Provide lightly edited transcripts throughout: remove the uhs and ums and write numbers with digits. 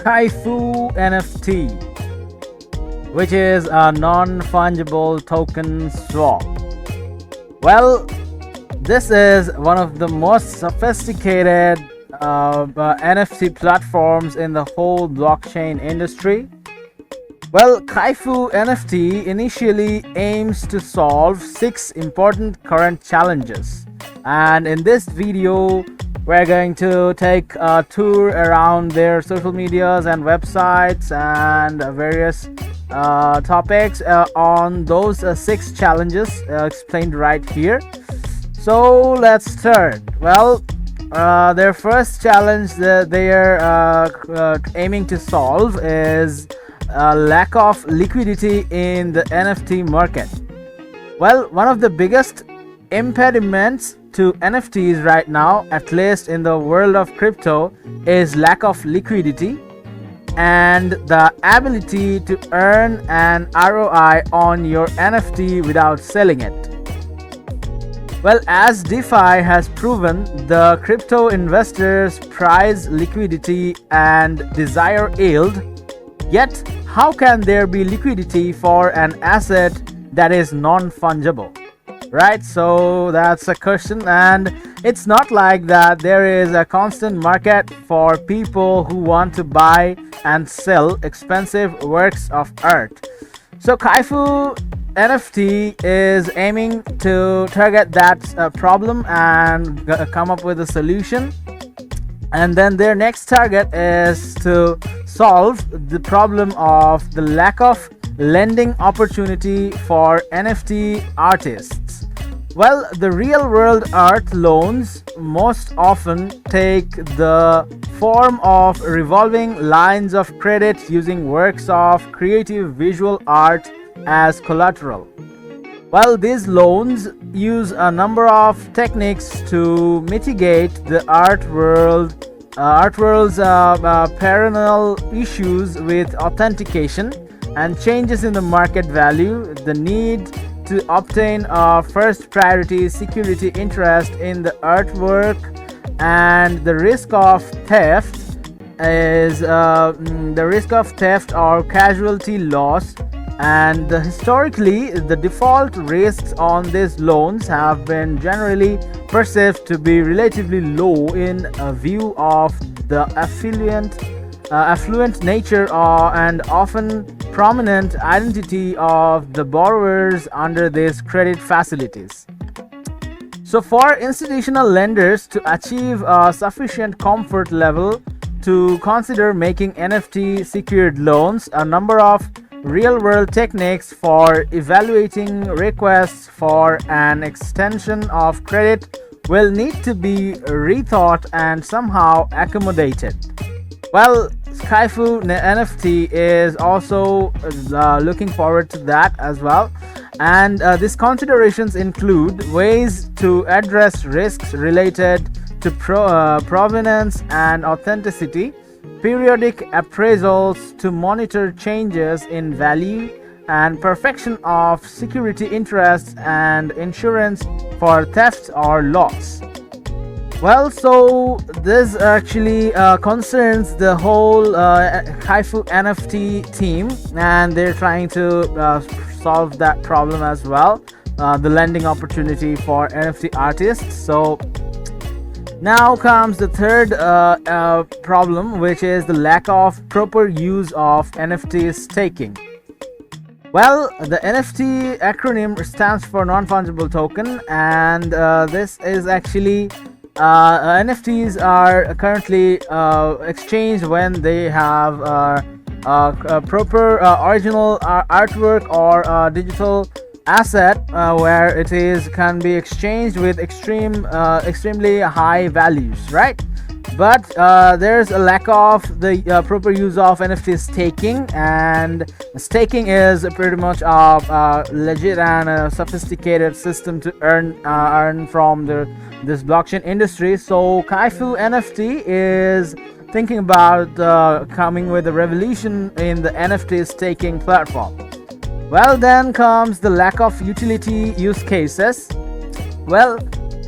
CaifuNFT, which is a non-fungible token swap. Well, this is one of the most sophisticated NFT platforms in the whole blockchain industry. Well, CaifuNFT initially aims to solve 6 important current challenges, and in this video we're going to take a tour around their social medias and websites and various topics on those 6 challenges explained right here. So let's start. Well, their first challenge that they are aiming to solve is lack of liquidity in the NFT market. Well, one of the biggest impediments to NFTs right now, at least in the world of crypto, is lack of liquidity and the ability to earn an ROI on your NFT without selling it. Well, as DeFi has proven, the crypto investors prize liquidity and desire yield. Yet, how can there be liquidity for an asset that is non-fungible? Right, so that's a question, and it's not like that there is a constant market for people who want to buy and sell expensive works of art. So CaifuNFT is aiming to target that problem and come up with a solution, and then their next target is to solve the problem of the lack of lending opportunity for NFT artists. Well, the real world art loans most often take the form of revolving lines of credit using works of creative visual art as collateral. Well, these loans use a number of techniques to mitigate the art world's perennial issues with authentication and changes in the market value, the need to obtain a first priority security interest in the artwork, and the risk of theft or casualty loss. And historically, the default risks on these loans have been generally perceived to be relatively low in view of the affluent nature and often prominent identity of the borrowers under these credit facilities. So for institutional lenders to achieve a sufficient comfort level to consider making NFT secured loans, a number of real-world techniques for evaluating requests for an extension of credit will need to be rethought and somehow accommodated. Well, CaifuNFT is also looking forward to that as well, and these considerations include ways to address risks related to provenance and authenticity, periodic appraisals to monitor changes in value, and perfection of security interests and insurance for theft or loss. Well, so this actually concerns the whole CaifuNFT team, and they're trying to solve that problem as well, the lending opportunity for NFT artists. So now comes the third problem, which is the lack of proper use of NFT staking. Well, the NFT acronym stands for non-fungible token, and this is actually NFTs are currently exchanged when they have a proper original artwork or digital asset where it can be exchanged with extremely high values, right? But there's a lack of the proper use of NFT staking, and staking is pretty much a legit and a sophisticated system to earn from this blockchain industry. So CaifuNFT is thinking about coming with a revolution in the NFT staking platform. Well, then comes the lack of utility use cases. Well,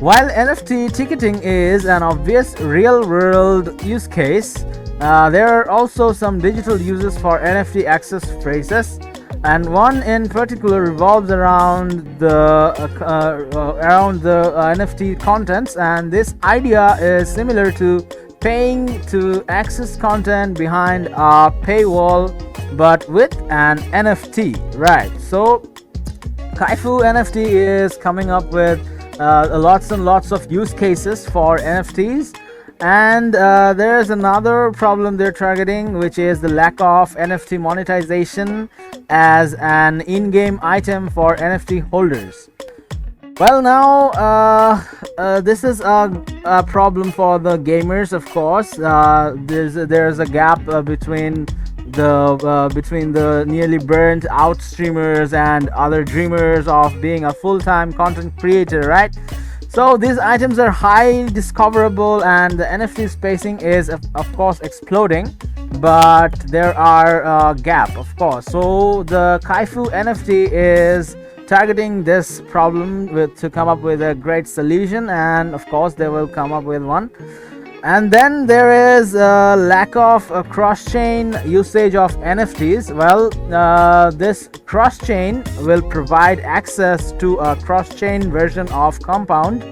while NFT ticketing is an obvious real-world use case, There are also some digital uses for NFT access phrases, and one in particular revolves around the NFT contents. And this idea is similar to paying to access content behind a paywall, but with an NFT, right? So CaifuNFT is coming up with lots and lots of use cases for NFTs. And there's another problem they're targeting, which is the lack of NFT monetization as an in-game item for NFT holders. Well, now this is a problem for the gamers, of course. There's a gap between the nearly burnt out streamers and other dreamers of being a full-time content creator, right? So these items are highly discoverable, and the NFT spacing is of course exploding, but there are gap, of course. So the CaifuNFT is targeting this problem to come up with a great solution, and of course they will come up with one. And then there is a lack of cross-chain usage of NFTs. Well, this cross-chain will provide access to a cross-chain version of Compound,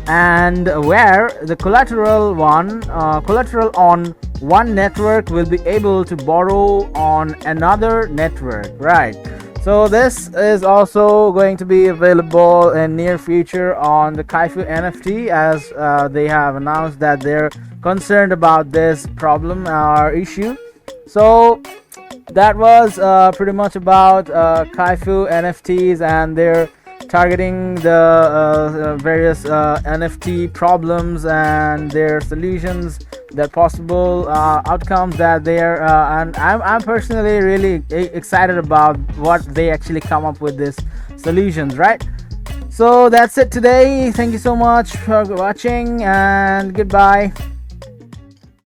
and where the collateral on one network will be able to borrow on another network, right? So this is also going to be available in near future on the CaifuNFT, as they have announced that they're concerned about this problem or issue. So that was pretty much about CaifuNFTs, and they're targeting the various NFT problems and their solutions, the possible outcomes that they're and I'm personally really excited about what they actually come up with these solutions, right? So that's it today. Thank you so much for watching, and goodbye.